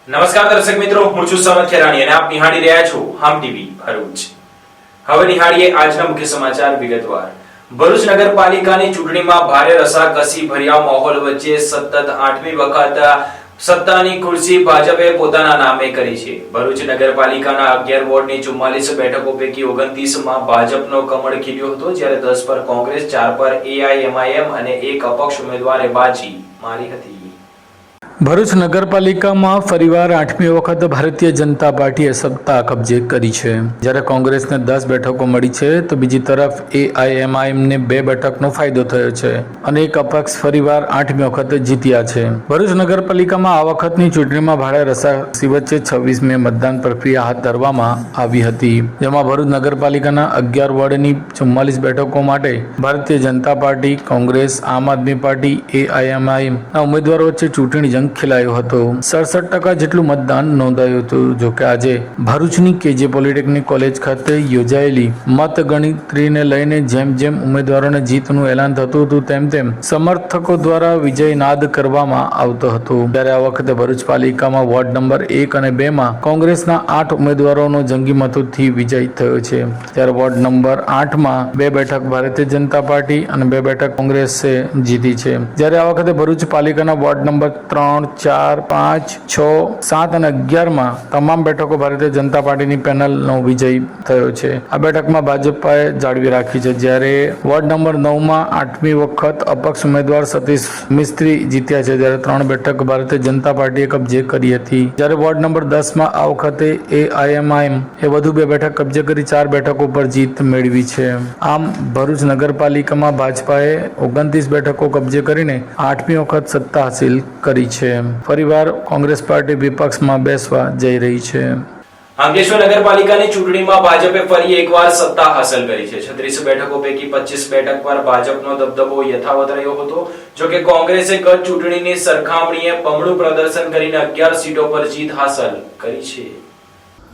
નમસ્કાર દર્શક મિત્રો, હું છું સમત ખેરાણી અને આપ નિહાળી રહ્યા છો હમ ટીવી ભરૂચ. હવે નિહાળીએ આજના મુખ્ય સમાચાર વિગતવાર. ભરૂચ નગરપાલિકાની ચૂંટણીમાં ભારે રસાકસી ભર્યા માહોલ વચ્ચે સતત 8મી વખત સત્તાની ખુરશી ભાજપે પોતાના નામે કરી છે. ભરૂચ નગરપાલિકાના 11 વોર્ડની 44 બેઠકો પૈકી 29માં ભાજપનો કમળ ખીલ્યો હતો, જ્યારે 10 પર કોંગ્રેસ, 4 પર એઆઈએમઆઈએમ અને 1 અપક્ષ ઉમેદવારે બાજી મારી હતી. ભરૂચ નગરપાલિકામાં ફરીવાર 8મી વખત ભારતીય જનતા પાર્ટીએ સત્તા કબજે કરી છે. જ્યારે કોંગ્રેસને 10 બેઠકો મળી છે તો બીજી તરફ એઆઈએમઆઈએમને 2 બેઠકનો ફાયદો થયો છે અને 1 અપક્ષ ફરીવાર 8મી વખત જીત્યા છે. ભરૂચ નગરપાલિકામાં આ વખતની ચૂંટણીમાં ભારે રસાકસી વચ્ચે 26 મે મતદાન પ્રક્રિયા હાથ ધરવામાં આવી હતી, જેમાં ભરૂચ નગરપાલિકાના 11 વોર્ડની 44 બેઠકો માટે ભારતીય જનતા પાર્ટી, કોંગ્રેસ, આમ આદમી પાર્ટી, એઆઈએમઆઈએમના ઉમેદવારો વચ્ચે ચૂંટણી જંગ ખેલાયો હતો. 67% જેટલું મતદાન નોંધાયું હતું. જોકે આજે ભરૂચની કેજે પોલિટેકનિક કોલેજ ખાતે યોજાયેલી મતગણતરીને લઈને જેમ જેમ ઉમેદવારોને જીતનું એલાન થતું હતું તેમ સમર્થકો દ્વારા વિજય નાદ કરવામાં આવતો હતો. ત્યારે આ વખતે ભરૂચ પાલિકામાં વોર્ડ નંબર 1 અને 2 માં કોંગ્રેસના 8 ઉમેદવારોનો જંગી મતોથી વિજય થયો છે. ત્યારે વોર્ડ નંબર 8 માં 2 બેઠક ભારતીય જનતા પાર્ટી અને 2 બેઠક કોંગ્રેસે જીતી છે. જ્યારે આ વખતે ભરૂચ પાલિકાના વોર્ડ નંબર 3, 4, 5, 6, 7 અને 11 માં તમામ બેઠકો ભારતીય જનતા પાર્ટીની પેનલનો વિજય થયો છે. આ બેઠકમાં ભાજપાએ જાળવી રાખી છે. જ્યારે વોર્ડ નંબર 9 માં 8મી વખત અપક્ષ ઉમેદવાર સતીશ મિસ્ત્રી જીત્યા છે, જ્યારે 3 બેઠક ભારતીય જનતા પાર્ટીએ કબજે કરી હતી. જ્યારે વોર્ડ નંબર 10 માં આ વખતે એઆઈએમઆઈએમ એ વધુ 2 બેઠક કબજે કરી 4 બેઠકો પર જીત મેળવી છે. આમ ભરૂચ નગરપાલિકામાં ભાજપાએ 29 બેઠકો કબજે કરીને 8મી વખત સત્તા હાસિલ કરી છે. ફરીવાર કોંગ્રેસ પાર્ટી વિપક્ષમાં બેસવા જઈ રહી છે. અંકલેશ્વર નગરપાલિકાની ચૂંટણીમાં ભાજપે ફરી એકવાર સત્તા હાંસલ કરી છે. 36 બેઠકો પૈકી 25 બેઠક પર ભાજપનો દબદબો યથાવત રહ્યો હતો. જો કે કોંગ્રેસે ગત ચૂંટણીની સરખામણીએ બમણું પ્રદર્શન કરીને 11 સીટો પર જીત હાંસલ કરી છે.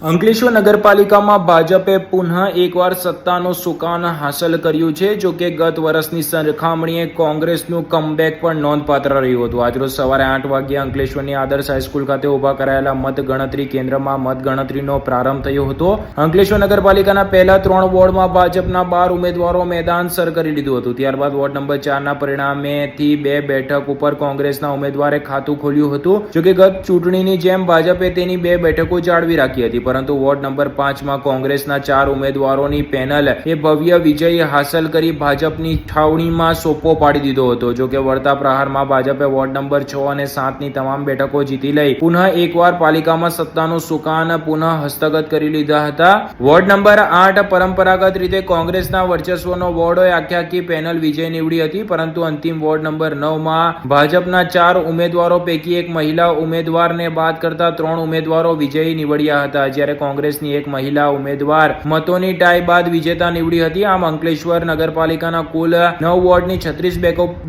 અંકલેશ્વર નગરપાલિકામાં ભાજપે પુનઃ એકવાર સત્તાનું સુકાન હાંસલ કર્યું છે. જો કે ગત વર્ષની સરખામણીએ કોંગ્રેસનું કમબેક પણ નોંધપાત્ર રહ્યું હતું. આજરોજ સવારે 8 વાગ્યે અંકલેશ્વરની આદર્શ હાઈસ્કૂલ ખાતે ઉભા કરાયેલા મતગણતરી કેન્દ્રમાં મતગણતરીનો પ્રારંભ થયો હતો. અંકલેશ્વર નગરપાલિકાના પહેલા 3 વોર્ડમાં ભાજપના 12 ઉમેદવારો મેદાન સર કરી લીધું હતું. ત્યારબાદ વોર્ડ નંબર 4ના પરિણામેથી 2 બેઠક ઉપર કોંગ્રેસના ઉમેદવારે ખાતું ખોલ્યું હતું. જો કે ગત ચૂંટણીની જેમ ભાજપે તેની 2 બેઠકો જાળવી રાખી હતી, પરંતુ વોર્ડ નંબર 5 માં કોંગ્રેસના 4 ઉમેદવારોની પેનલ એ ભવ્ય વિજય હાંસલ કરી ભાજપની છાવણીમાં સોપો પાડી દીધો હતો. જો કે વળતા પ્રહારમાં ભાજપે વોર્ડ નંબર 6 અને 7 ની તમામ બેઠકો જીતી લઈ પુનઃ એકવાર પાલિકામાં સત્તાનું સુકાન પુનઃ હસ્તગત કરી લીધા હતા. વોર્ડ નંબર 8 પરંપરાગત રીતે કોંગ્રેસના વર્ચસ્વનો વોર્ડ હોય આખી પેનલ વિજય નીવડી હતી, પરંતુ અંતિમ વોર્ડ નંબર 9 માં ભાજપના 4 ઉમેદવારો પૈકી 1 મહિલા ઉમેદવારને બાદ કરતા 3 ઉમેદવારો વિજયી નીવડ્યા હતા, જ્યારે કોંગ્રેસની 1 મહિલા ઉમેદવાર મતોની ટાઈ બાદ વિજેતા નીવડી હતી. આમ અંકલેશ્વર નગરપાલિકાના કુલ 9 વોર્ડની 36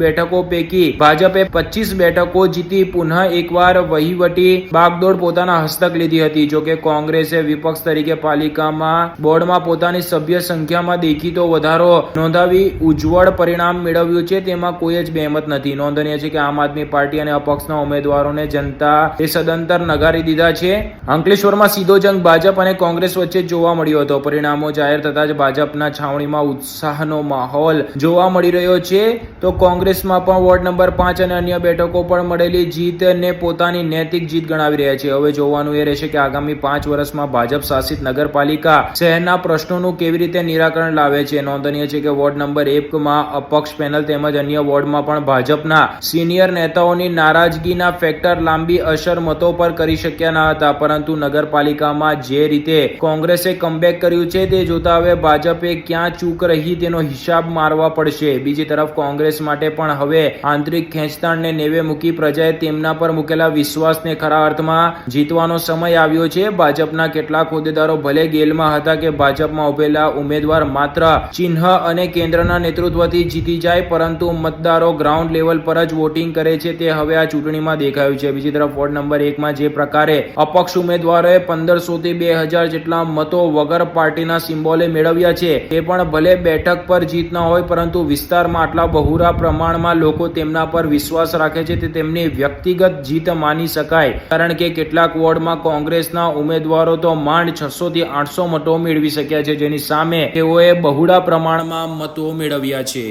બેઠકો પૈકી ભાજપે 25 બેઠકો જીતી પુનઃ એકવાર વહીવટી બાગડોર પોતાના હસ્તક લીધી હતી. જો કે કોંગ્રેસે વિપક્ષ તરીકે પાલિકામાં બોર્ડમાં પોતાની સભ્ય સંખ્યામાં દેખીતો વધારો નોંધાવી ઉજ્જવળ પરિણામ મેળવ્યું છે, તેમાં કોઈ જ બેમત નથી. નોંધનીય છે કે આમ આદમી પાર્ટી અને અપક્ષના ઉમેદવારોને જનતા એ સદંતર નગારી દીધા છે. અંકલેશ્વરમાં સીધો જંગ ભાજપ અને કોંગ્રેસ વચ્ચે જોવા મળ્યો હતો. પરિણામો જાહેર થતા જ ભાજપના છાવણીમાં ઉત્સાહનો માહોલ જોવા મળી રહ્યો છે, તો કોંગ્રેસમાં પણ વોર્ડ નંબર 5 અને અન્ય બેઠકો પર મળેલી જીતને પોતાની નૈતિક જીત ગણાવી રહ્યા છે. હવે જોવાનું એ રહેશે કે આગામી 5 વર્ષમાં ભાજપ શાસિત નગરપાલિકા શહેરના પ્રશ્નોનું કેવી રીતે નિરાકરણ લાવે છે. નોંધનીય છે કે વોર્ડ નંબર 1 માં અપક્ષ પેનલ તેમજ અન્ય વોર્ડમાં પણ ભાજપના સિનિયર નેતાઓની નારાજગીના ફેક્ટર લાંબી અસર મતો પર કરી શક્યા ન હતા, પરંતુ નગરપાલિકામાં જે રીતે કોંગ્રેસે કમબેક કર્યું છે તે જોતા હવે ભાજપે ક્યાં ચૂક રહી તેનો હિસાબ મારવા પડશે. બીજી તરફ કોંગ્રેસ માટે પણ હવે આંતરિક ખેંચતાણને નેવે મૂકી પ્રજાએ તેમના પર મૂકેલા વિશ્વાસને ખરા અર્થમાં જીતવાનો સમય આવ્યો છે. ભાજપના કેટલાક હોદ્દેદારો ભલે ગેલમાં હતા કે ભાજપમાં ઉભેલા ઉમેદવાર માત્ર ચિહ્ન અને કેન્દ્રના નેતૃત્વથી જીતી જાય, પરંતુ મતદારો ગ્રાઉન્ડ લેવલ પર જ વોટિંગ કરે છે તે હવે આ ચૂંટણીમાં દેખાયું છે. બીજી તરફ વોર્ડ નંબર 1 માં જે પ્રકારે અપક્ષ ઉમેદવારોએ 1500 1500 થી 2000 જેટલા મતો વગર પાર્ટીના સિમ્બોલે મેળવ્યા છે. એ પણ ભલે બેઠક પર જીત ન હોય, પરંતુ વિસ્તારમાં આટલા બહોળા પ્રમાણમાં લોકો તેમના પર વિશ્વાસ રાખે છે તે તેમની વ્યક્તિગત જીત માની શકાય. કારણ કે કેટલાક વોર્ડમાં કોંગ્રેસના ઉમેદવારો તો માંડ 600 થી 800 મતો મેળવી શક્યા છે, જેની સામે તેઓએ બહોળા પ્રમાણમાં મતો મેળવ્યા છે.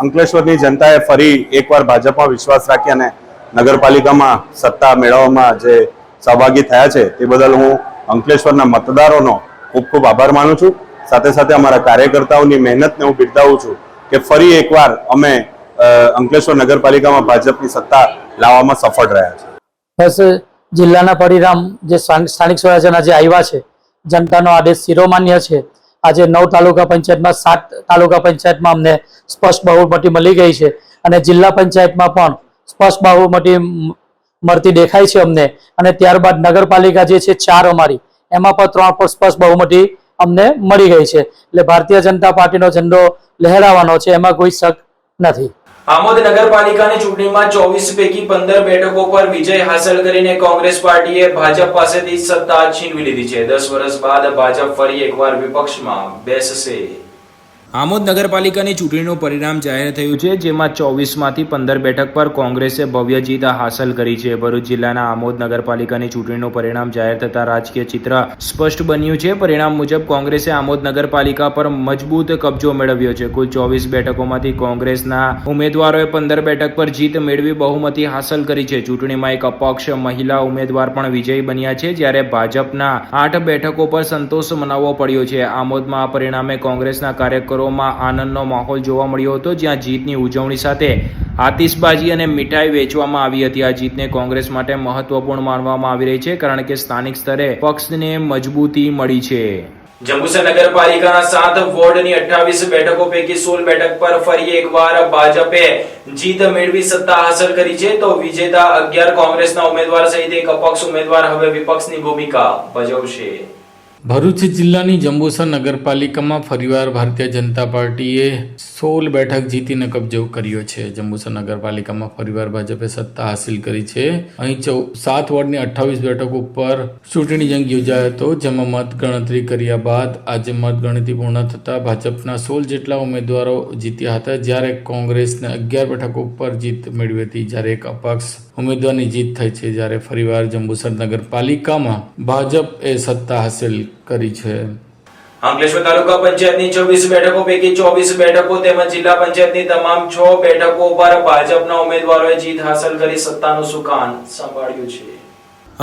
અંકલેશ્વરની જનતાએ ફરી એકવાર ભાજપમાં વિશ્વાસ રાખી અને નગરપાલિકામાં સત્તા મેળવવામાં જે સહભાગી થયા છે તે બદલ હું અંકલેશ્વરના મતદારોનો ખૂબ ખૂબ આભાર માનું છું. સાથે સાથે અમારા કાર્યકર્તાઓની મહેનતને હું બિરદાવું છું કે ફરી એકવાર અમે અંકલેશ્વર નગરપાલિકામાં ભાજપની સત્તા લાવવામાં સફળ રહ્યા છે. બસ જિલ્લાના પરિણામ જે સ્થાનિક સ્વરાજ્યના જે આવ્યા છે, જનતાનો આદેશ શિરોમાન્ય છે. આજે 9 તાલુકા પંચાયતમાં 7 તાલુકા પંચાયતમાં અમને સ્પષ્ટ બહુમતી મળી ગઈ છે અને જિલ્લા પંચાયતમાં પણ સ્પષ્ટ બહુમતી મળતી દેખાય છે અમને. અને ત્યારબાદ નગરપાલિકા જે છે 4 અમારી, એમાં પણ 3 પર સ્પષ્ટ બહુમતી અમને મળી ગઈ છે. એટલે ભારતીય જનતા પાર્ટીનો ઝંડો લહેરાવાનો છે, એમાં કોઈ શક નથી. આમોદ નગરપાલિકાની ચૂંટણીમાં 24 પૈકી 15 બેઠકો પર વિજય હાંસલ કરીને કોંગ્રેસ પાર્ટીએ ભાજપ પાસેથી સત્તા છીનવી લીધી છે. 10 વર્ષ બાદ ભાજપ ફરી એકવાર વિપક્ષમાં બેસશે. આમોદ નગરપાલિકાની ચૂંટણીનું પરિણામ જાહેર થયું છે, જેમાં 24 માંથી 15 બેઠક પર કોંગ્રેસે ભવ્ય જીત હાંસલ કરી છે. ભરૂચ જિલ્લાના આમોદ નગરપાલિકાની ચૂંટણીનું પરિણામ જાહેર થતા રાજકીય ચિત્ર સ્પષ્ટ બન્યું છે. પરિણામ મુજબ કોંગ્રેસે આમોદ નગરપાલિકા પર મજબૂત કબજો મેળવ્યો છે. કુલ 24 બેઠકોમાંથી કોંગ્રેસના ઉમેદવારોએ 15 બેઠક પર જીત મેળવી બહુમતી હાંસલ કરી છે. ચૂંટણીમાં એક અપક્ષ મહિલા ઉમેદવાર પણ વિજયી બન્યા છે, જ્યારે ભાજપના 8 બેઠકો પર સંતોષ મનાવવો પડ્યો છે. આમોદમાં આ પરિણામે કોંગ્રેસના કાર્યકરો આનંદનો માહોલ જોવા મળ્યો હતો, જ્યાં જીતની ઉજવણી સાથે આતિશબાજી અને મીઠાઈ વેચવામાં આવી હતી. આ જીતને કોંગ્રેસ માટે મહત્વપૂર્ણ માનવામાં આવી રહી છે, કારણ કે સ્થાનિક સ્તરે પક્ષને મજબૂતી મળી છે. જંબુસર નગરપાલિકાના 7 વોર્ડની 28 બેઠકો પૈકી 16 બેઠક પર ફરી એકવાર ભાજપે જીત મેળવી સત્તા હાંસલ કરી છે. તો વિજેતા 11 કોંગ્રેસના ઉમેદવાર સહિત એક અપક્ષ ઉમેદવાર હવે વિપક્ષની ભૂમિકા ભજવશે. ભરૂચ જિલ્લાની જંબુસર નગરપાલિકામાં ફરીવાર ભારતીય જનતા પાર્ટીએ 16 બેઠક જીતીને કબજો કર્યો છે. જંબુસર નગરપાલિકામાં ફરીવાર ભાજપે સત્તા હાંસિલ કરી છે. અહીં 7 વોર્ડની 28 બેઠકો ઉપર ચૂંટણી જંગ યોજાયો હતો, જેમાં મતગણતરી કર્યા બાદ આજે મતગણતરી પૂર્ણ થતા ભાજપના 16 જેટલા ઉમેદવારો જીત્યા હતા, જ્યારે કોંગ્રેસને 11 બેઠકો ઉપર જીત મેળવી હતી, જ્યારે એક અપક્ષ ઉમેદવારની જીત થઈ છે. જ્યારે ફરીવાર જંબુસર નગરપાલિકામાં ભાજપે સત્તા હાંસિલ કરી છે. અંકલેશ્વર તાલુકા પંચાયતની 26 બેઠકો પૈકી 24 બેઠકો તેમજ જિલ્લા પંચાયતની તમામ 6 બેઠકો પર ભાજપના ઉમેદવારોએ જીત હાંસલ કરી સત્તાનું સુકાન સંભાળ્યું છે.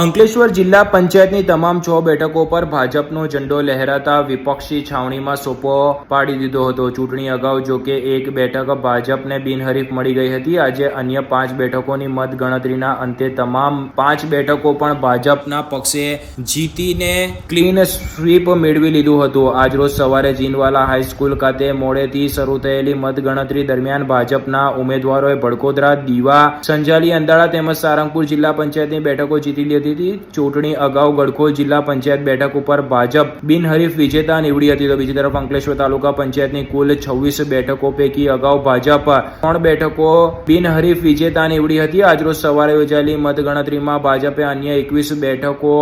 અંકલેશ્વર જિલ્લા પંચાયતની તમામ 6 બેઠકો પર ભાજપનો ઝંડો લહેરાતા વિપક્ષી છાવણીમાં સોપો પાડી દીધો હતો. ચૂંટણી અગાઉ જો કે એક બેઠક ભાજપને બિનહરીફ મળી ગઈ હતી. આજે અન્ય 5 બેઠકોની મતગણતરીના અંતે તમામ 5 બેઠકો પણ ભાજપના પક્ષે જીતીને ક્લીન સ્વીપ મેળવી લીધું હતું. આજરોજ સવારે જીનવાલા હાઈસ્કૂલ ખાતે મોડેથી શરૂ થયેલી મતગણતરી દરમિયાન ભાજપના ઉમેદવારોએ ભડકોદરા, દીવા, સંજાલી, અંદાળા તેમજ સારંગપુર જિલ્લા પંચાયતની બેઠકો જીતી લીધી. ચૂંટણી અગાઉ ગડખોલ જિલ્લા પંચાયત બેઠક ઉપર ભાજપ બિનહરીફ વિજેતા નીવડી હતી. તો બીજી તરફ અંકલેશ્વર તાલુકા પંચાયતની કુલ 26 બેઠકો પૈકી અગાઉ ભાજપ 3 બેઠકો બિનહરીફ વિજેતા નીવડી હતી. આજરોજ સવારે યોજાયેલી મતગણતરીમાં ભાજપે અન્ય 21 બેઠકો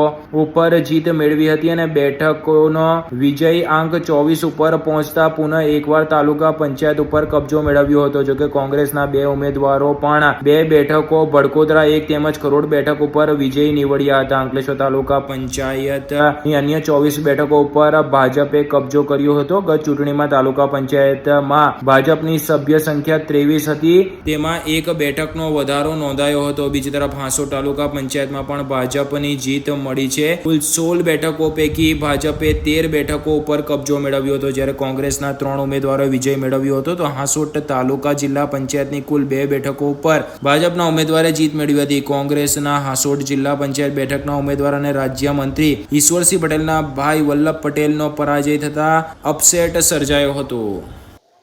ઉપર જીત મેળવી હતી અને બેઠકોનો વિજય આંક 24 ઉપર પહોંચતા પુનઃ એકવાર તાલુકા પંચાયત ઉપર કબજો મેળવ્યો હતો. જોકે કોંગ્રેસના 2 ઉમેદવારો પણ 2 બેઠકો ભડકોદરા 1 તેમજ ખરોડ બેઠક ઉપર વિજય નીવડ્યા હતા. અંકલેશ્વર તાલુકા પંચાયતની અન્ય 24 બેઠકો ઉપર ભાજપે કબજો કર્યો હતો. ગત ચૂંટણીમાં તાલુકા પંચાયતમાં ભાજપની સભ્ય સંખ્યા 23 હતી, તેમાં 1 બેઠકનો વધારો નોંધાયો હતો. બીજી તરફ હાંસોડ તાલુકા પંચાયતમાં પણ ભાજપની જીત મળી છે. કુલ 16 બેઠકો પૈકી ભાજપે 13 બેઠકો ઉપર કબજો મેળવ્યો હતો, જ્યારે કોંગ્રેસના 3 ઉમેદવારોએ વિજય મેળવ્યો હતો. તો હાંસોડ તાલુકા જિલ્લા પંચાયતની કુલ 2 બેઠકો ઉપર ભાજપના ઉમેદવારે જીત મેળવી હતી. કોંગ્રેસના હાંસોડ જિલ્લા પંચાયત બેઠકના ઉમેદવાર અને રાજ્યમંત્રી ઈશ્વરસિંહ પટેલના ભાઈ વલ્લભ પટેલનો પરાજય થતા અપસેટ સર્જાયો હતો.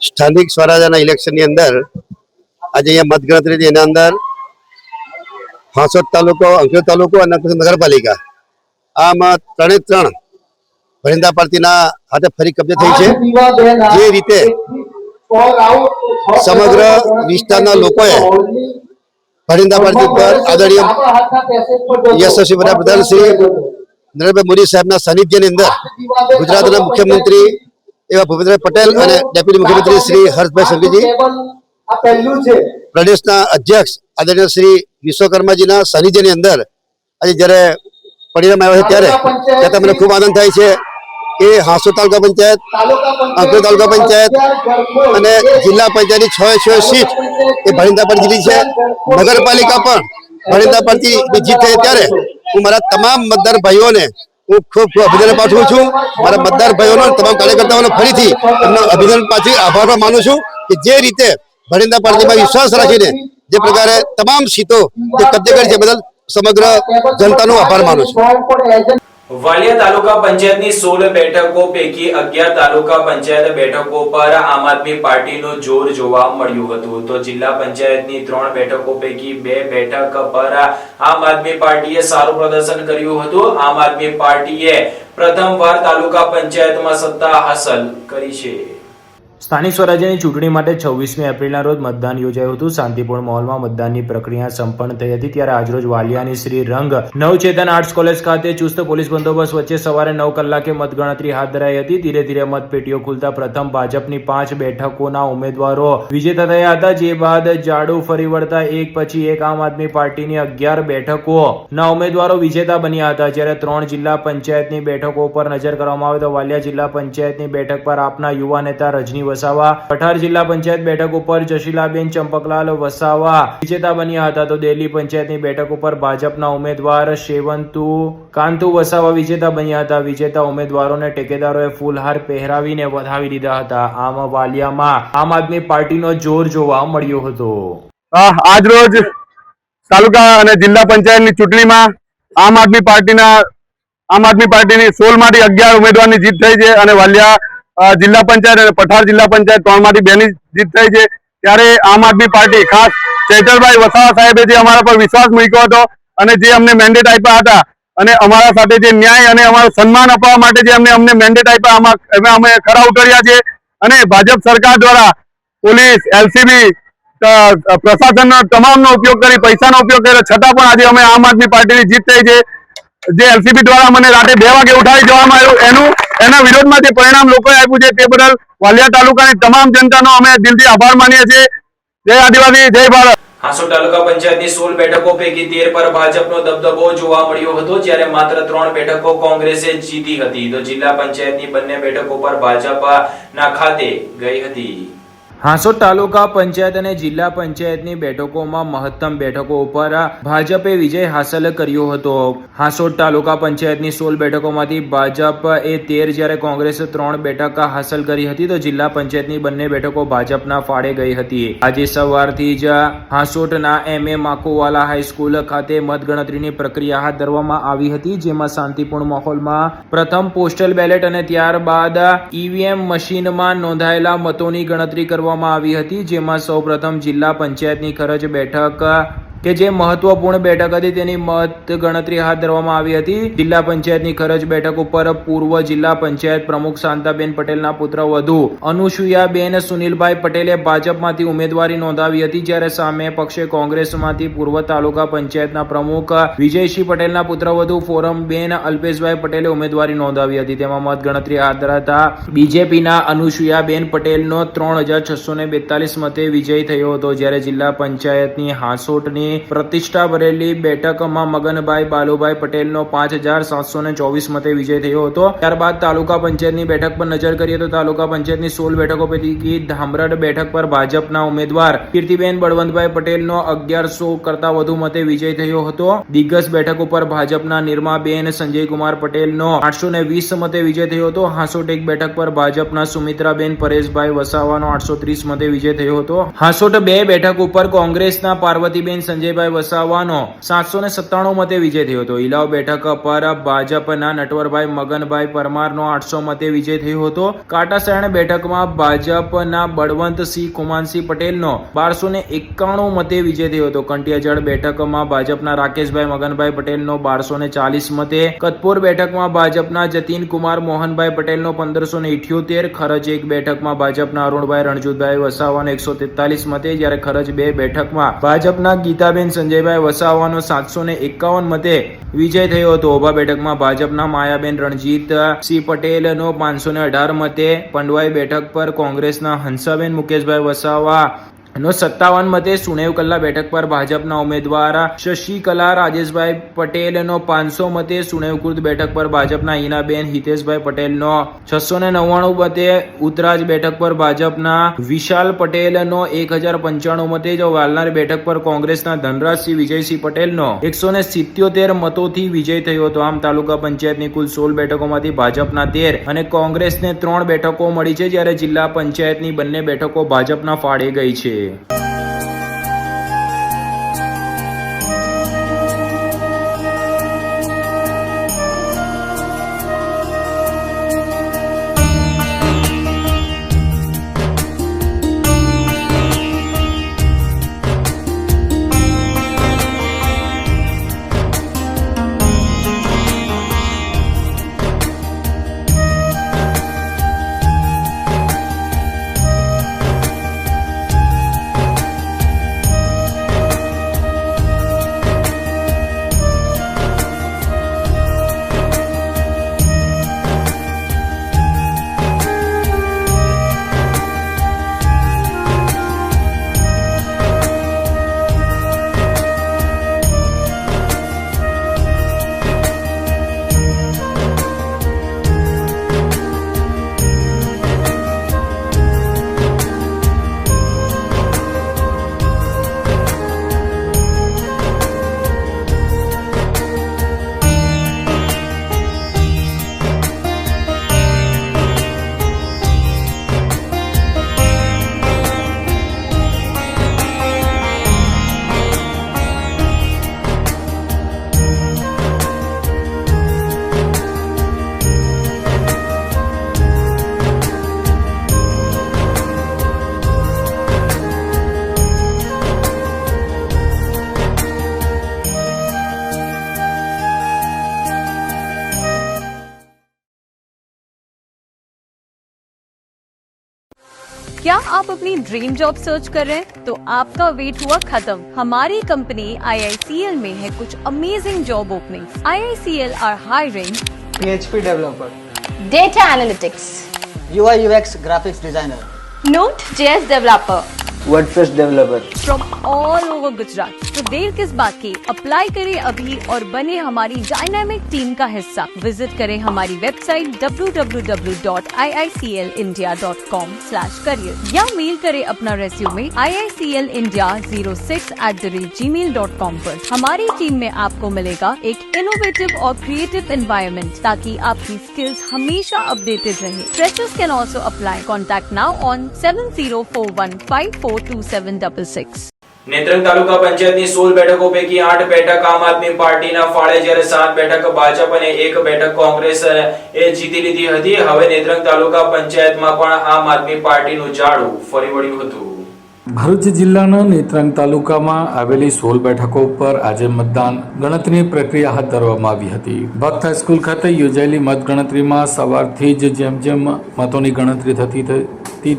સ્થાનિક સ્વરાજ્યના ઇલેક્શનની અંદર આજે અહીંયા મતગણતરી હતી. એના અંદર હાંસોદ તાલુકો, અંકલેશ્વર તાલુકો અને નગરપાલિકા આમાં 3 ભરિંદા પાર્ટીના હાથે ફરી કબજે થઈ છે. જે રીતે સમગ્ર વિસ્તારના લોકોએ ભરિંદા પાર્ટી પર આદરણીય યશસ્વી વડાપ્રધાન શ્રી નરેન્દ્રભાઈ મોદી સાહેબના સાનિધ્યની અંદર ગુજરાતના મુખ્યમંત્રી એવા ભૂપેન્દ્ર પટેલ અને ડેપ્યુટી મુખ્યમંત્રી શ્રી હર્ષભાઈ સંઘવીજી, પ્રદેશના અધ્યક્ષ આદરણીય શ્રી વિશ્વકર્માજીના સાનિધ્યની અંદર આજે જ્યારે પરિણામ આવ્યા છે ત્યારે મને ખૂબ આનંદ થાય છે કે હાંસોદ તાલુકા પંચાયત, અંકલેશ્વર તાલુકા પંચાયત અને જિલ્લા પંચાયતની 6 સીટ એ ભાણીંદા પર જીતી છે. નગરપાલિકા પણ ભાણીંદા પરથી જીત થઈ ત્યારે હું મારા તમામ મતદાર ભાઈઓને હું ખૂબ ખૂબ અભિનંદન પાઠવું છું. મારા મતદાર ભાઈઓનો તમામ કાર્યકર્તાઓનો ફરીથી એમનો અભિનંદન પાઠવી આભાર માનું છું કે જે રીતે ભાણીંદા પાર્ટીમાં વિશ્વાસ રાખીને જે પ્રકારે તમામ સીટો જે કબજે કરી છે બદલ સમગ્ર જનતાનો આભાર માનું છું. વાલિયા તાલુકા પંચાયતની 16 બેઠકો પૈકી 11 તાલુકા પંચાયત બેઠકો પર આમ આદમી પાર્ટીનું જોર જોવા મળ્યું હતું. તો જિલ્લા પંચાયતની 3 બેઠકો પૈકી 2 બેઠક પર આમ આદમી પાર્ટીએ સારું પ્રદર્શન કર્યું હતું. આમ આદમી પાર્ટીએ પ્રથમવાર તાલુકા પંચાયતમાં સત્તા હાંસલ કરી છે. સ્થાનિક સ્વરાજ્યની ચૂંટણી માટે 26મી એપ્રિલના રોજ મતદાન યોજાયું હતું. શાંતિપૂર્ણ માહોલમાં મતદાનની પ્રક્રિયા સંપન્ન થઈ હતી. ત્યારે આજરોજ વાલિયાની શ્રી રંગ નવચેતન આર્ટ્સ કોલેજ ખાતે ચુસ્ત પોલીસ બંદોબસ્ત વચ્ચે સવારે 9 કલાકે મતગણતરી હાથ ધરાઈ હતી. ધીરે ધીરે મતપેટીઓ ખુલતા પ્રથમ ભાજપની 5 બેઠકોના ઉમેદવારો વિજેતા થયા હતા. જે બાદ જાડુ ફરી વળતા એક પછી એક આમ આદમી પાર્ટીની 11 બેઠકોના ઉમેદવારો વિજેતા બન્યા હતા. જ્યારે 3 જિલ્લા પંચાયતની બેઠકો પર નજર કરવામાં આવે તો વાલિયા જિલ્લા પંચાયતની બેઠક પર આપના યુવા નેતા રજની વસાવા, પઠાર જિલ્લા પંચાયત બેઠક ઉપર જશીલાબેન ચંપકલાલ વસાવા વિજેતા બન્યા હતા. તો દિલ્હી પંચાયતની બેઠક ઉપર ભાજપના ઉમેદવાર શેવંતુ કાંતુ વસાવા વિજેતા બન્યા હતા. વિજેતા ઉમેદવારોને ટેકેદારોએ ફૂલહાર પહેરાવીને વધાવી દીધા હતા. આમ વાલિયામાં આમ આદમી પાર્ટીનો જોર જોવા મળ્યો હતો. આજ રોજ તાલુકા અને જિલ્લા પંચાયતની ચૂંટણીમાં આમ આદમી પાર્ટીની 16 માંથી 11 ઉમેદવારની જીત થઈ છે અને વાલિયા જિલ્લા પંચાયત અને પઠાર જિલ્લા પંચાયત 3 માંથી 2 ની જીત થઈ છે. ત્યારે આમ આદમી પાર્ટી ખાસ ચૈતરભાઈ વસાવા સાહેબે જે અમારા પર વિશ્વાસ મૂક્યો હતો અને જે અમને મેન્ડેટ આપ્યા હતા અને અમારા સાથે જે ન્યાય અને અમારું સન્માન અપાવવા માટે જે અમને મેન્ડેટ આપ્યા અમે ખરા ઉતર્યા છે. અને ભાજપ સરકાર દ્વારા પોલીસ, એલસીબી, પ્રશાસનનો તમામનો ઉપયોગ કરી, પૈસાનો ઉપયોગ કર્યો છતાં પણ આજે અમે આમ આદમી પાર્ટીની જીત થઈ છે. જે એલસીબી દ્વારા મને રાતે 2 વાગે ઉઠાવી જવામાં આવ્યું એના વિરોધમાં જે પરિણામ લોકોએ આપ્યું છે તે બદલ વાલિયા તાલુકાની તમામ જનતાનો અમે દિલથી આભાર માનીએ છીએ. જય આદિવાસી, જય ભારત. હાંસોદ તાલુકા પંચાયતની 16 બેઠકો પૈકી 13 પર ભાજપનો દબદબો જોવા મળ્યો હતો. જ્યારે માત્ર 3 બેઠકો કોંગ્રેસે જીતી હતી. તો જિલ્લા પંચાયતની બંને બેઠકો પર ભાજપના ખાતે ગઈ હતી. હાંસોદ તાલુકા પંચાયત અને જિલ્લા પંચાયતની બેઠકોમાં મહત્તમ બેઠકો ઉપર ભાજપે વિજય હાંસલ કર્યો હતો. હાંસોદ તાલુકા પંચાયતની 16 બેઠકોમાંથી ભાજપે 13 જ્યારે કોંગ્રેસે 3 બેઠક હાંસલ કરી હતી. તો જિલ્લા પંચાયતની બંને બેઠકો ભાજપના ફાળે ગઈ હતી. આજે સવારથી જ હાંસોદના એમએ માકોવાલા હાઈસ્કૂલ ખાતે મતગણતરીની પ્રક્રિયા હાથ ધરવામાં આવી હતી. જેમાં શાંતિપૂર્ણ માહોલમાં પ્રથમ પોસ્ટલ બેલેટ અને ત્યારબાદ ઈવીએમ મશીનમાં નોંધાયેલા મતોની ગણતરી કરવામાં આવી હતી. જેમાં સૌપ્રથમ જિલ્લા પંચાયતની ખરજ બેઠક કે જે મહત્વપૂર્ણ બેઠક હતી તેની મત ગણતરી હાથ ધરવામાં આવી હતી. જિલ્લા પંચાયતની ખરજ બેઠક ઉપર પૂર્વ જિલ્લા પંચાયત પ્રમુખ શાંતાબેન પટેલના પુત્ર વધુ અનુસુયાબેન સુનિલભાઈ પટેલે ભાજપમાંથી ઉમેદવારી નોંધાવી હતી. જ્યારે સામે પક્ષે કોંગ્રેસમાંથી પૂર્વ તાલુકા પંચાયતના પ્રમુખ વિજયસિંહ પટેલના પુત્ર વધુ ફોરમબેન અલ્પેશભાઈ પટેલે ઉમેદવારી નોંધાવી હતી. તેમાં મત ગણતરી હાથ ધરાતા બીજેપીના અનુસુયાબેન પટેલનો 3642 મતે વિજય થયો હતો. જ્યારે જિલ્લા પંચાયતની હાંસોટની પ્રતિષ્ઠા ભરેલી બેઠકમાં મગનભાઈ બાલુભાઈ પટેલનો 5724 મતે વિજય થયો હતો. ત્યારબાદ તાલુકા પંચાયતની બેઠક પર નજર કરીએ તો તાલુકા પંચાયતની 16 બેઠકો પૈકી ધામરડ બેઠક પર ભાજપના ઉમેદવાર કીર્તિબેન બળવંતભાઈ પટેલનો 1100 કરતા વધુ મતે વિજય થયો હતો. દિગ્ગજ બેઠક ઉપર ભાજપના નિર્માબેન સંજયકુમાર પટેલનો 820 મતે વિજય થયો હતો. હાંસોટ એક બેઠક પર ભાજપના સુમિત્રાબેન પરેશભાઈ વસાવાનો 830 મતે વિજય થયો હતો. હાંસોટ 2 બેઠક ઉપર કોંગ્રેસના પાર્વતીબેન સંજયભાઈ વસાવાનો 797 મતે વિજય થયો હતો. ઇલાવ બેઠક પર ભાજપના નટવરભાઈ મગનભાઈ પરમારનો 800 મતે વિજય થયો હતો. કાટાસણ બેઠકમાં ભાજપના બળવંતસિંહ કુમાનસિંહ પટેલનો 1291 મતે વિજય થયો હતો. કંટિયાજળ બેઠકમાં ભાજપના રાકેશભાઈ મગનભાઈ પટેલનો 1240 મતે, કતપુર બેઠકમાં ભાજપના જતીન કુમાર મોહનભાઈ પટેલનો 1578, ખરજ એક બેઠકમાં ભાજપના અરુણભાઈ રણજુતભાઈ વસાવાનો 143 મતે, જ્યારે ખરજ 2 બેઠકમાં ભાજપના ગીતાબેન સંજયભાઈ વસાવાનો 751 મતે વિજય થયો હતો. ઓભા બેઠકમાં ભાજપના માયાબેન રણજીતસિંહ પટેલનો 518 મતે, પંડવાઈ બેઠક પર કોંગ્રેસના હંસાબેન મુકેશભાઈ વસાવા નો 57 મતે, સુનેવ કલ્લા બેઠક પર ભાજપના ઉમેદવાર શશિકલા રાજેશભાઈ પટેલનો 500 મતે, સુનેવ ખુર્દ બેઠક પર ભાજપના હિનાબેન હિતેશભાઈ પટેલનો 699 મતે, ઉતરાજ બેઠક પર ભાજપના વિશાલ પટેલનો 1095 મતે, જો વાલનાર બેઠક પર કોંગ્રેસના ધનરાજસિંહ વિજયસિંહ પટેલનો 177 મતોથી વિજય થયો હતો. આમ તાલુકા પંચાયતની કુલ 16 બેઠકોમાંથી ભાજપના 13 અને કોંગ્રેસને 3 બેઠકો મળી છે, જ્યારે જિલ્લા પંચાયતની બંને બેઠકો ભાજપના ફાળે ગઈ છે. क्या आप अपनी ड्रीम जॉब सर्च कर रहे हैं? तो आपका वेट हुआ खत्म. हमारी कंपनी IICL में है कुछ amazing job openings. IICL are hiring PHP developer, data analytics, UI UX graphics designer, Node.js developer WordPress developer. from all over Gujarat. तो देर किस बात की, अप्लाई करें अभी और बने हमारी डायनामिक टीम का हिस्सा. विजिट करें हमारी वेबसाइट www.iiclindia.com/career या मेल करें अपना रेज्यूमे iiclindia06@gmail.com पर. हमारी टीम में आपको मिलेगा एक इनोवेटिव और क्रिएटिव एनवायरनमेंट ताकि आपकी स्किल्स हमेशा अपडेटेड रहे. Freshers can also apply. Contact now on 7041542766. Netrang તાલુકા પંચાયતની 16 બેઠકો પૈકી 8 બેઠક આમ આદમી પાર્ટીના ફાળે, જ્યારે 7 બેઠક ભાજપ અને 1 બેઠક કોંગ્રેસ એ જીતી લીધી હતી. હવે નેત્રંગ તાલુકા પંચાયતમાં પણ આમ આદમી પાર્ટીનું જાડું ફરી વળ્યું હતું. ભરૂચ જિલ્લાના નેત્રંગ તાલુકામાં આવેલી 16 બેઠકો પર આજે મતદાન ગણતરીની પ્રક્રિયા હાથ ધરવામાં આવી હતી. ભક્ત હાઈસ્કૂલ ખાતે યોજાયેલી મતગણતરીમાં સવારથી જ જેમ મતોની ગણતરી થતી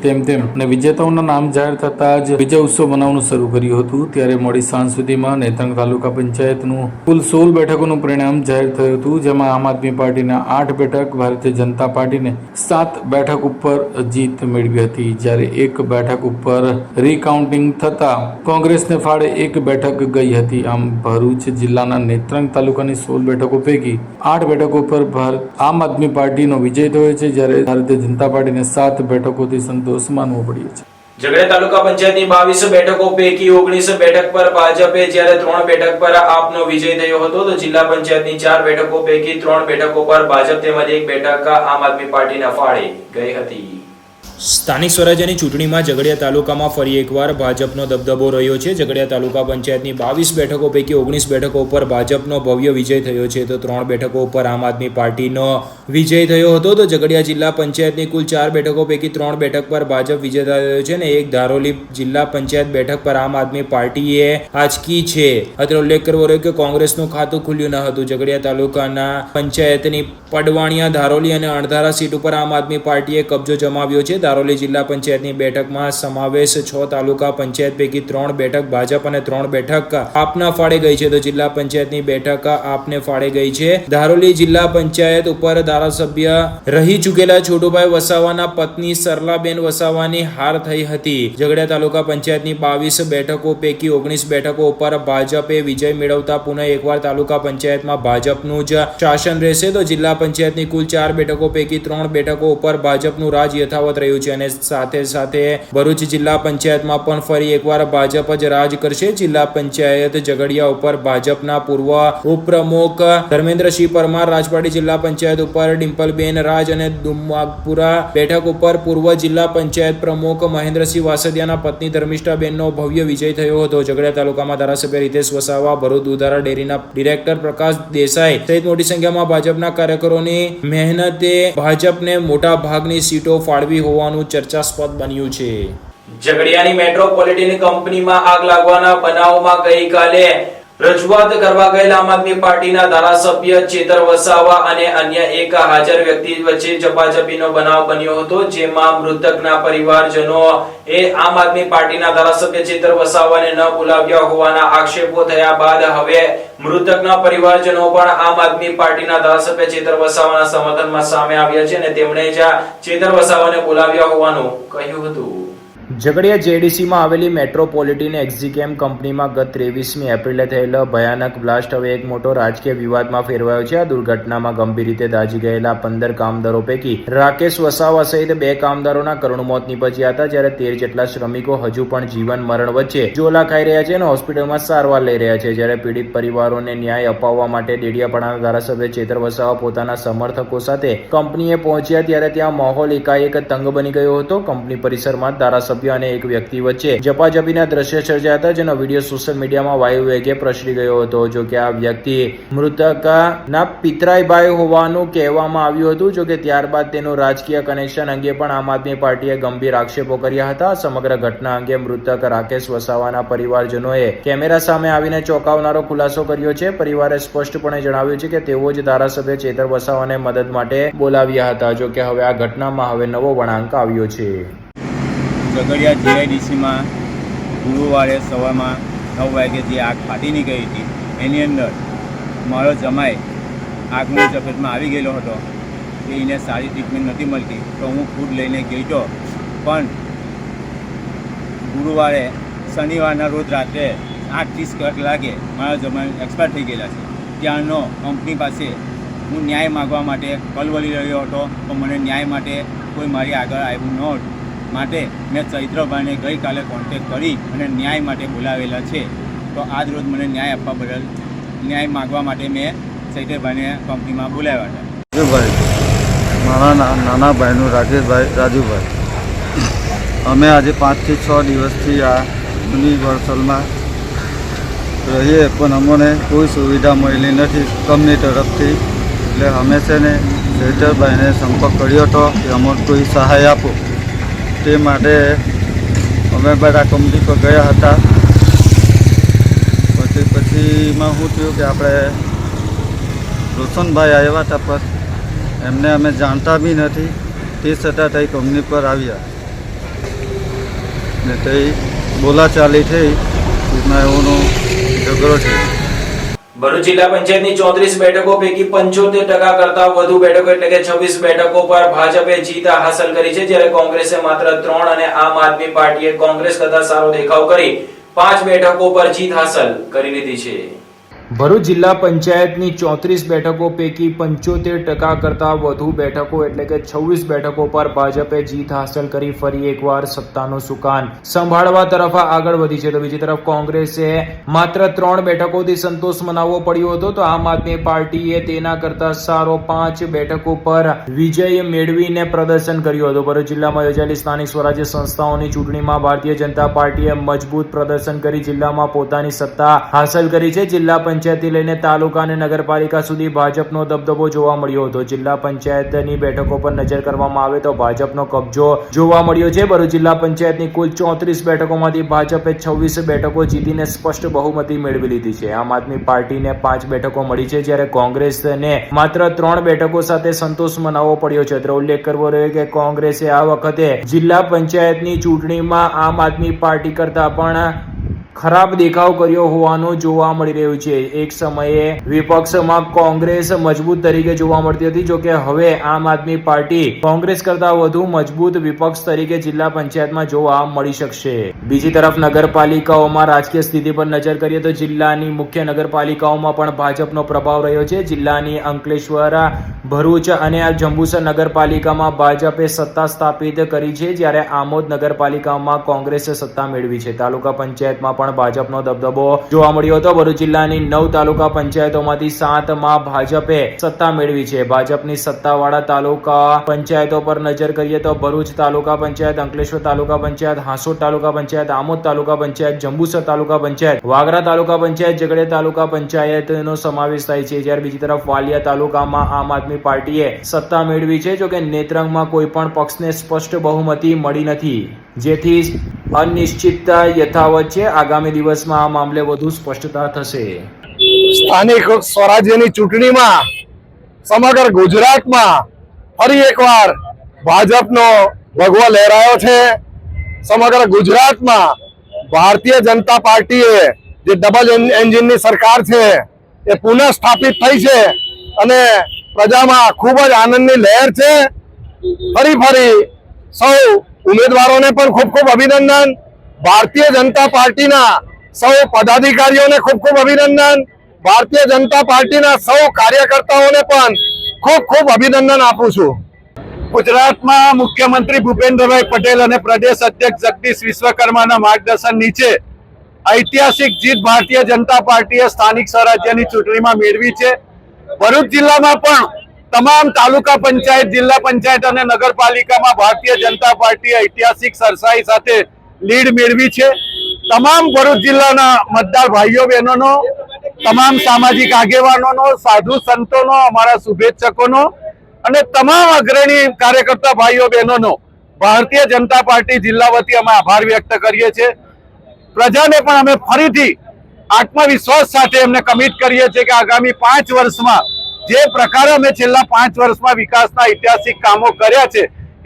તેમ અને વિજેતાઓના નામ જાહેર થતા જ વિજય ઉત્સવ મનાવવાનું શરૂ કર્યું હતું. ત્યારે મોડી સાંજ સુધીમાં નેત્રંગ તાલુકા પંચાયતનું કુલ 16 બેઠકોનું પરિણામ જાહેર થયું હતું, જેમાં આમ આદમી પાર્ટીના 8 બેઠક, ભારતીય જનતા પાર્ટીને 7 બેઠક ઉપર જીત મેળવી હતી, જ્યારે 1 બેઠક ઉપર કાઉન્ટિંગ થતા કોંગ્રેસને ફાળે 1 બેઠક ગઈ હતી. આમ ભરૂચ જિલ્લાના નેત્રંગ તાલુકાની 16 બેઠકો પૈકી 8 બેઠકો પર આમ આદમી પાર્ટીનો વિજય થયો છે, જ્યારે ભારતીય જનતા પાર્ટીને 7 બેઠકોથી સંતોષ માનવો પડ્યો છે. ઝઘડિયા તાલુકા પંચાયતની 22 બેઠકો પૈકી 19 બેઠક પર ભાજપે, જ્યારે 3 બેઠક પર આપનો વિજય થયો હતો. તો જિલ્લા પંચાયતની 4 બેઠકો પૈકી 3 બેઠકો પર ભાજપ તેમજ 1 બેઠક આમ આદમી પાર્ટીના ફાળે ગઈ હતી. સ્થાનિક સ્વરાજ્યની ચૂંટણીમાં ઝઘડિયા તાલુકામાં ફરી એકવાર ભાજપનો દબદબો રહ્યો છે. ઝઘડિયા તાલુકા પંચાયતની 22 બેઠકો પૈકી 19 બેઠકો પર ભાજપનો ભવ્ય વિજય થયો છે, તો 3 બેઠકો પર આમ આદમી પાર્ટીનો વિજય થયો હતો. તો ઝઘડિયા જિલ્લા પંચાયતની કુલ 4 બેઠકો પૈકી 3 બેઠક પર ભાજપ વિજેતા થયો છે અને 1 ધારોલી જિલ્લા પંચાયત બેઠક પર આમ આદમી પાર્ટીએ આંચકી છે. અત્રે ઉલ્લેખ કરવો રહ્યો કે કોંગ્રેસનું ખાતું ખુલ્યું ન હતું. ઝઘડિયા તાલુકાના પંચાયતની પડવાણિયા, ધારોલી અને અણધારા સીટ ઉપર આમ આદમી પાર્ટીએ કબજો જમાવ્યો છે. દારોલી જિલ્લા પંચાયતની બેઠકમાં સમાવેશ 6 તાલુકા પંચાયત પૈકી 3 બેઠક ભાજપ અને 3 બેઠક આપના ફાળે ગઈ છે. તો જિલ્લા પંચાયતની બેઠક આપને ફાળે ગઈ છે. દારોલી જિલ્લા પંચાયત ઉપર ધારાસભ્ય રહી ચૂકેલા છોટુભાઈ વસાવાના પત્ની સરલાબેન વસાવાની હાર થઈ હતી. ઝઘડિયા તાલુકા પંચાયતની 22 બેઠકો પૈકી 19 બેઠકો ઉપર ભાજપે વિજય મેળવતા પુનઃ એકવાર તાલુકા પંચાયતમાં ભાજપનું જ શાસન રહેશે. તો જિલ્લા પંચાયતની કુલ 4 બેઠકો પૈકી 3 બેઠકો ઉપર ભાજપનું રાજ યથાવત રહ્યું છે અને સાથે સાથે ભરૂચ જિલ્લા પંચાયતમાં પણ ફરી એકવાર ભાજપ જ રાજ કરશે. જિલ્લા પંચાયત ઝઘડિયા ઉપર ભાજપના પૂર્વ ઉપપ્રમુખ ધર્મેન્દ્રસિંહ પરમાર, રાજપાટી જિલ્લા પંચાયત ઉપર ડિમ્પલબેન રાજ અને દુમાગપુરા બેઠક ઉપર પૂર્વ જિલ્લા પંચાયત પ્રમુખ મહેન્દ્રસિંહ વાસદિયાના પત્ની ધર્મિષ્ઠાબેનનો ભવ્ય વિજય થયો હતો. ઝઘડિયા તાલુકામાં ધારાસભ્ય રીતેશ વસાવા, ભરૂચ દુધારા ડેરીના ડિરેક્ટર પ્રકાશ દેસાઈ સહિત મોટી સંખ્યામાં ભાજપના કાર્યકરોની મહેનતે ભાજપને મોટા ભાગની સીટો ફાળવી હોવાનું ચર્ચાસ્પદ બન્યું છે. ઝઘડિયાની મેટ્રોપોલિટન કંપનીમાં આગ લાગવાના બનાવમાં ગઈકાલે રજૂઆત કરવા ગયેલા આમ આદમી પાર્ટીના ધારાસભ્ય ચેતર વસાવા અને અન્ય એક હાજર વ્યક્તિ વચ્ચે ઝપાઝપીનો બનાવ બન્યો હતો, જેમાં મૃતકના પરિવારજનો એ આમ આદમી પાર્ટીના ધારાસભ્ય ચેતર વસાવાને ન બોલાવ્યા હોવાના આક્ષેપો થયા બાદ હવે મૃતકના પરિવારજનો પણ આમ આદમી પાર્ટીના ધારાસભ્ય ચેતર વસાવાના સમર્થનમાં સામે આવ્યા છે અને તેમણે જ ચેતર વસાવાને બોલાવ્યા હોવાનું કહ્યું હતું. ઝઘડિયા જેડીસીમાં આવેલી મેટ્રોપોલિટન એક્ઝિકેમ કંપનીમાં ગત 23મી એપ્રિલે થયેલો ભયાનક બ્લાસ્ટ હવે એક મોટો રાજકીય વિવાદમાં ફેરવાયો છે. આ દુર્ઘટનામાં ગંભીર રીતે દાઝી ગયેલા 15 કામદારો પૈકી રાકેશ વસાવા સહિત 2 કામદારોના કરુણ મોત નીપજ્યા હતા, જ્યારે 13 જેટલા શ્રમિકો હજુ પણ જીવન મરણ વચ્ચે ઝોલા ખાઈ રહ્યા છે અને હોસ્પિટલમાં સારવાર લઈ રહ્યા છે. જ્યારે પીડિત પરિવારોને ન્યાય અપાવવા માટે ડેડિયાપાડાના ધારાસભ્ય ચેતર વસાવા પોતાના સમર્થકો સાથે કંપનીએ પહોંચ્યા ત્યારે ત્યાં માહોલ એકાએક તંગ બની ગયો હતો. કંપની પરિસરમાં ધારાસભ્ય અને એક વ્યક્તિ વચ્ચે ઝપાઝપીના દ્રશ્ય સર્જાયા હતા, જેનો વિડીયો સોશિયલ મીડિયામાં વાયુ વેગે પ્રસરી ગયો હતો. જો કે આ વ્યક્તિ મૃતકના પિતરાઈભાઈ હોવાનું કહેવામાં આવ્યું હતું. જો કે ત્યારબાદ તેનું રાજકીય કનેક્શન અંગે પણ આમ આદમી પાર્ટીએ ગંભીર આક્ષેપો કર્યા હતા. સમગ્ર ઘટના અંગે મૃતક રાકેશ વસાવાના પરિવારજનોએ કેમેરા સામે આવીને ચોંકાવનારો ખુલાસો કર્યો છે. પરિવારે સ્પષ્ટપણે જણાવ્યું છે કે તેઓ જ ધારાસભ્ય ચેતર વસાવાને મદદ માટે બોલાવ્યા હતા. જો કે હવે આ ઘટનામાં હવે નવો વળાંક આવ્યો છે. ઝઘડિયા જીઆઈડીસીમાં ગુરુવારે સવારમાં 9 વાગે જે આગ ફાટી નીકળી હતી, એની અંદર મારો જમાઈ આગની ઝપેટમાં આવી ગયેલો હતો. એને સારી ટ્રીટમેન્ટ નથી મળતી તો હું ખુદ લઈને ગયો, પણ ગુરુવારે શનિવારના રોજ રાત્રે 8:30 કલાકે મારા જમાઈ એક્સપાયર થઈ ગયેલા છે. ત્યારનો કંપની પાસે હું ન્યાય માગવા માટે કલવલી રહ્યો હતો, પણ મને ન્યાય માટે કોઈ મારી આગળ આવ્યું ન હતું. માટે મેં ચૈત્રભાઈને ગઈકાલે કોન્ટેક કરી અને ન્યાય માટે બોલાવેલા છે. તો આજ રોજ મને ન્યાય આપવા બદલ ન્યાય માગવા માટે મેં ચૈત્રભાઈને કંપનીમાં બોલાવ્યા હતા. રાજુભાઈ, મારા નાના ભાઈનું રાકેશભાઈ રાજુભાઈ, અમે આજે 5 થી 6 દિવસથી આ યુનિવર્સલમાં રહીએ, પણ અમને કોઈ સુવિધા મળેલી નથી કંપની તરફથી. એટલે અમે છે ને ચૈતરભાઈને સંપર્ક કર્યો હતો કે અમને કોઈ સહાય આપો. તે માટે અમે બધા કંપની પર ગયા હતા. પછીમાં શું થયું કે આપણે રોશનભાઈ આવ્યા હતા, પણ એમને અમે જાણતા બી નથી. તે છતાં તે કંપની પર આવ્યા ને તે બોલાચાલી થઈ, એમાં એઓનો ઝઘડો છે. ભરૂચ જિલ્લા પંચાયતની 34 બેઠકો પૈકી 75% કરતા વધુ બેઠકો એટલે કે 26 બેઠકો પર ભાજપે જીત હાંસલ કરી છે, જ્યારે કોંગ્રેસે માત્ર 3 અને આમ આદમી પાર્ટીએ કોંગ્રેસ કરતા સારો દેખાવ કરી 5 બેઠકો પર જીત હાંસલ કરી લીધી છે. ભરૂચ જિલ્લા પંચાયતની 34 બેઠકો પૈકી 75% કરતા વધુ બેઠકો એટલે કે 26 બેઠકો પર ભાજપે જીત હાંસલ કરી ફરી એકવાર સત્તાનું સુકાન સંભાળવા તરફ આગળ વધી છે. તો બીજી તરફ કોંગ્રેસે માત્ર 3 બેઠકોથી સંતોષ મનાવવો પડ્યો હતો, તો આમ આદમી પાર્ટીએ તેના કરતા સારો 5 બેઠકો પર વિજય મેળવીને પ્રદર્શન કર્યું હતું. ભરૂચ જિલ્લામાં યોજાયેલી સ્થાનિક સ્વરાજ્ય સંસ્થાઓની ચૂંટણીમાં ભારતીય જનતા પાર્ટીએ મજબૂત પ્રદર્શન કરી જિલ્લામાં પોતાની સત્તા હાંસલ કરી છે. જિલ્લા પંચાયતથી લઈને તાલુકા અને નગરપાલિકા સુધી ભાજપનો દબદબો જોવા મળ્યો હતો. જિલ્લા પંચાયતની બેઠકો પર નજર કરવામાં આવે તો ભાજપનો કબજો જોવા મળ્યો છે. ભરૂચ જિલ્લા પંચાયતની કુલ 34 બેઠકોમાંથી ભાજપે 26 બેઠકો જીતીને સ્પષ્ટ બહુમતી મેળવી લીધી છે. આમ આદમી પાર્ટીને 5 બેઠકો મળી છે, જ્યારે કોંગ્રેસને માત્ર 3 બેઠકો સાથે સંતોષ મનાવવો પડ્યો છે. તો ઉલ્લેખ કરવો રહ્યો કે કોંગ્રેસે આ વખતે જિલ્લા પંચાયતની ચૂંટણીમાં આમ આદમી પાર્ટી કરતા પણ ખરાબ દેખાવ કર્યો હોવાનું જોવા મળી રહ્યું છે. એક સમયે વિપક્ષમાં કોંગ્રેસ મજબૂત તરીકે જોવા મળતી હતી, જો કે હવે આમ આદમી પાર્ટી કોંગ્રેસ કરતા વધુ મજબૂત વિપક્ષ તરીકે જિલ્લા પંચાયતમાં જોવા મળી શકશે. બીજી તરફ નગરપાલિકાઓમાં રાજકીય સ્થિતિ પર નજર કરીએ તો જિલ્લાની મુખ્ય નગરપાલિકાઓમાં પણ ભાજપનો પ્રભાવ રહ્યો છે. જિલ્લાની અંકલેશ્વર, ભરૂચ અને જંબુસર નગરપાલિકામાં ભાજપે સત્તા સ્થાપિત કરી છે, જ્યારે આમોદ નગરપાલિકામાં કોંગ્રેસે સત્તા મેળવી છે. તાલુકા પંચાયતમાં પણ ભાજપનો દબદબો જોવા મળ્યો હતો. ભરૂચ જિલ્લાની 9 તાલુકા પંચાયતોમાંથી 7માં ભાજપે સત્તા મેળવી છે. ભાજપની સત્તાવાળા તાલુકા પંચાયતો પર નજર કરીએ તો ભરૂચ તાલુકા પંચાયત, અંકલેશ્વર તાલુકા પંચાયત, હાંસોદ તાલુકા પંચાયત, આમોદ તાલુકા પંચાયત, જંબુસર તાલુકા પંચાયત, વાગરા તાલુકા પંચાયત, ઝઘડિયા તાલુકા પંચાયતનો સમાવેશ થાય છે. જ્યારે બીજી તરફ વાલિયા તાલુકામાં આમ આદમી પાર્ટીએ સત્તા મેળવી છે, જોકે નેત્રંગમાં કોઈ પણ પક્ષને સ્પષ્ટ બહુમતી મળી નથી, જેથી અનિશ્ચિતતા યથાવત છે. આગામી દિવસમાં આ મામલે વધુ સ્પષ્ટતા થશે. સ્થાનિક સ્વરાજ્યની ચૂંટણીમાં સમગ્ર ગુજરાતમાં ફરી એકવાર ભાજપનો ભગવો લહેરાયો છે. સમગ્ર ગુજરાતમાં ભારતીય જનતા પાર્ટીએ જે ડબલ એન્જિનની સરકાર છે એ પુનઃ સ્થાપિત થઈ છે અને પ્રજામાં ખૂબ જ આનંદની લહેર છે. ફરી સૌ ઉમેદવારોને પણ ખૂબ ખૂબ અભિનંદન. ભારતીય જનતા પાર્ટીના સૌ પદાધિકારીઓને ખૂબ ખૂબ અભિનંદન. ભારતીય જનતા પાર્ટીના સૌ કાર્યકર્તાઓને પણ ખૂબ ખૂબ અભિનંદન આપું છું. ગુજરાતમાં મુખ્યમંત્રી ભૂપેન્દ્રભાઈ પટેલ અને પ્રદેશ અધ્યક્ષ જગદીશ વિશ્વકર્માના માર્ગદર્શન નીચે ઐતિહાસિક જીત ભારતીય જનતા પાર્ટીએ સ્થાનિક સ્વરાજ્યની ચૂંટણીમાં મેળવી છે. ભરૂચ જિલ્લામાં પણ તમામ તાલુકા પંચાયત, જિલ્લા પંચાયત અને નગરપાલિકામાં ભારતીય જનતા પાર્ટીએ ઐતિહાસિક સરસાઈ સાથે લીડ મેળવી છે. તમામ ભરૂચ જિલ્લાના મતદાર ભાઈઓ બહેનોનો, તમામ સામાજિક આગેવાનોનો, સાધુ સંતોનો, અમારા શુભેચ્છકોનો અને તમામ અગ્રણી કાર્યકર્તા ભાઈઓ બહેનોનો ભારતીય જનતા પાર્ટી જિલ્લા વતી અમે આભાર વ્યક્ત કરીએ છીએ. પ્રજાને પણ અમે ફરીથી આત્મવિશ્વાસ સાથે એમને કમિટ કરીએ છીએ કે આગામી 5 વર્ષમાં જે પ્રકારે અમે છેલ્લા 5 વર્ષમાં વિકાસના ઐતિહાસિક કામો કર્યા છે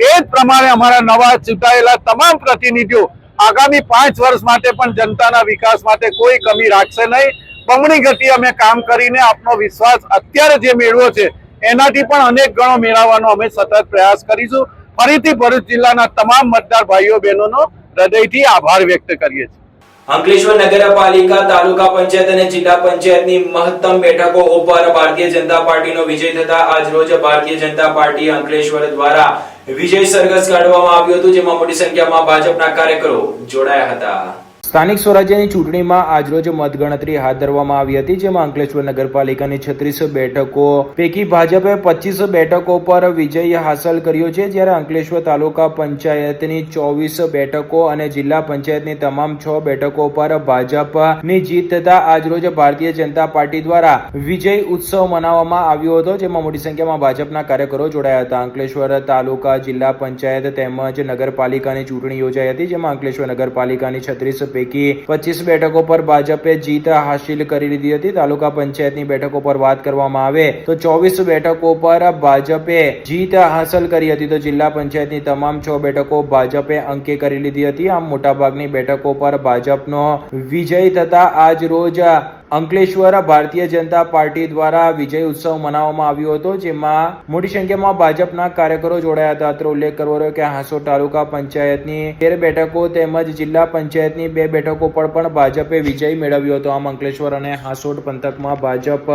એ જ પ્રમાણે અમારા નવા ચૂંટાયેલા તમામ પ્રતિનિધિઓ આગામી 5 વર્ષ માટે પણ જનતાના વિકાસ માટે કોઈ કમી રાખશે નહીં. બમણી ગતિ અમે કામ કરીને આપનો વિશ્વાસ અત્યારે જે મેળવ્યો છે એનાથી પણ અનેક ગણો મેળવવાનો અમે સતત પ્રયાસ કરીશું. ફરીથી ભરૂચ જિલ્લાના તમામ મતદાર ભાઈઓ બહેનોનો હૃદયથી આભાર વ્યક્ત કરીએ છીએ. અંકલેશ્વર નગરપાલિકા, તાલુકા પંચાયત અને જિલ્લા પંચાયતની મહત્તમ બેઠકો ઉપર ભારતીય જનતા પાર્ટીનો વિજય થતા આજ રોજ ભારતીય જનતા પાર્ટી અંકલેશ્વર દ્વારા વિજય સરઘસ કાઢવામાં આવ્યું હતું, જેમાં મોટી સંખ્યામાં ભાજપના કાર્યકરો જોડાયા હતા. સ્થાનિક સ્વરાજ્યની ચૂંટણીમાં આજરોજ મતગણતરી હાથ ધરવામાં આવી હતી, જેમાં અંકલેશ્વર નગરપાલિકાની 36 બેઠકો પૈકી ભાજપે 25 બેઠકો પર વિજય હાંસલ કર્યો છે, જ્યારે અંકલેશ્વર તાલુકા પંચાયતની 24 બેઠકો અને જિલ્લા પંચાયતની તમામ 6 બેઠકો પર ભાજપની જીત થતા આજરોજ ભારતીય જનતા પાર્ટી દ્વારા વિજય ઉત્સવ મનાવવામાં આવ્યો હતો, જેમાં મોટી સંખ્યામાં ભાજપના કાર્યકરો જોડાયા હતા. અંકલેશ્વર તાલુકા, જિલ્લા પંચાયત તેમજ નગરપાલિકાની ચૂંટણી યોજાઈ હતી, જેમાં અંકલેશ્વર નગરપાલિકાની 36 પૈકી 25 બેઠકો પર ભાજપે જીત હાસિલ કરી લીધી હતી. તાલુકા પંચાયતની બેઠકો પર વાત કરવામાં આવે તો 24 બેઠકો પર ભાજપે જીત હાંસલ કરી હતી, તો જિલ્લા પંચાયતની તમામ 6 બેઠકો ભાજપે અંકે કરી લીધી હતી. આમ મોટાભાગની બેઠકો પર ભાજપનો વિજય થતા આજ રોજ અંકલેશ્વર ભારતીય જનતા પાર્ટી દ્વારા વિજય ઉત્સવ મનાવવામાં આવ્યો હતો, જેમાં મોટી સંખ્યામાં ભાજપના કાર્યકરો જોડાયા હતા. અત્રે ઉલ્લેખ કરવો રહ્યો કે હાંસોદ તાલુકા પંચાયતની 13 બેઠકો તેમજ જિલ્લા પંચાયતની 2 બેઠકો પર પણ ભાજપે વિજય મેળવ્યો હતો. આમ અંકલેશ્વર અને હાંસોદ પંથકમાં ભાજપ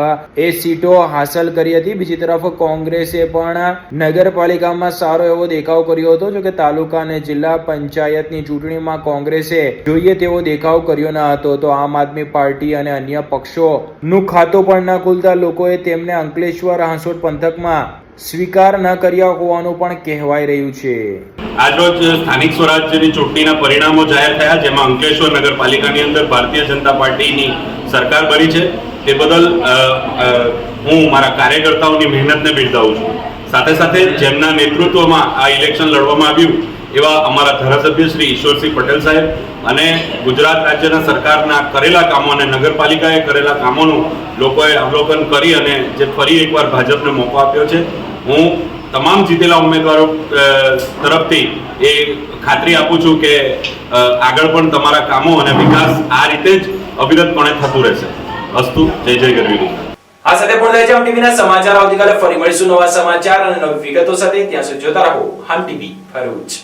એ સીટો હાંસલ કરી હતી. બીજી તરફ કોંગ્રેસે પણ નગરપાલિકામાં સારો એવો દેખાવ કર્યો હતો, જોકે તાલુકા અને જિલ્લા પંચાયતની ચૂંટણીમાં કોંગ્રેસે જોઈએ તેવો દેખાવ કર્યો ન હતો. તો આમ આદમી પાર્ટી અને અન્ય પક્ષોનું ખાતું પણ ન ખુલતા લોકોએ તેમને અંકલેશ્વર હાંસોદ પંથકમાં સ્વીકાર ન કર્યા હોવાનું પણ કહેવાય રહ્યું છે. આજરોજ સ્થાનિક સ્વરાજ્યની ચૂંટણીના પરિણામો જાહેર થયા, જેમાં અંકલેશ્વર નગરપાલિકાની અંદર ભારતીય જનતા પાર્ટીની સરકાર બની છે. તે બદલ હું મારા કાર્યકર્તાઓની મહેનતને બિરદાવું છું. સાથે સાથે જેમના નેતૃત્વમાં આ ઇલેક્શન લડવામાં આવ્યું એવા અમારા ધારાસભ્ય શ્રી ઈશ્વરસિંહ પટેલ સાહેબ અને ગુજરાત રાજ્યના સરકારના કરેલા કામો અને નગરપાલિકાએ કરેલા કામોનું લોકોએ અવલોકન કરી અને જે ફરી એકવાર ભાજપને મોકો આપ્યો છે, હું તમામ જીતેલા ઉમેદવારો તરફથી એ ખાતરી આપું છું કે આગળ પણ તમારા કામો અને વિકાસ આ રીતે જ અવિરતપણે થતું રહેશે. અસ્તુ. જય જય ગરવી ગુજરાત. આ સાથે પણ રહેજો ટીવીના સમાચાર. આવતીકાલે ફરી મળીશું નવા સમાચાર અને નવી વિગતો સાથે. ત્યાં સુધી જોતા રહો હામ ટીવી ભરૂચ.